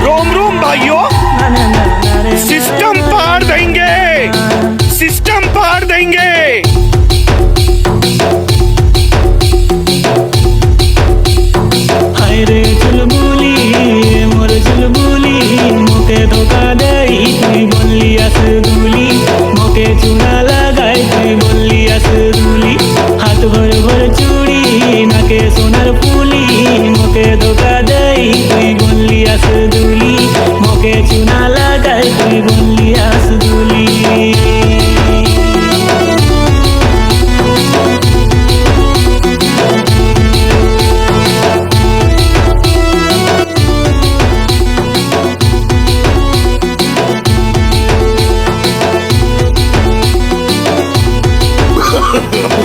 रोम रोम भाइयों, सिस्टम पार देंगे, सिस्टम पार देंगे। হায়রে চুলবুলি মোর চুলবুলি মোকে ধোকা দেই তুই বললি আসদুলি মোকে চুনা লাগাই তুই বললি আসদুলি হাত ভর ভর চুড়ি নাকে সোনার ফুলি মোকে ধোকা দেই তুই বললি আসদুলি মোকে চুনা লাগাই তুই বললি আসদুলি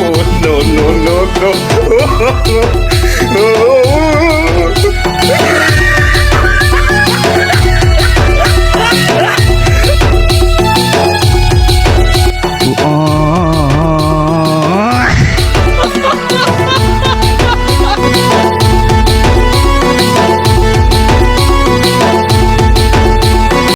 Oh, no, no, no, no.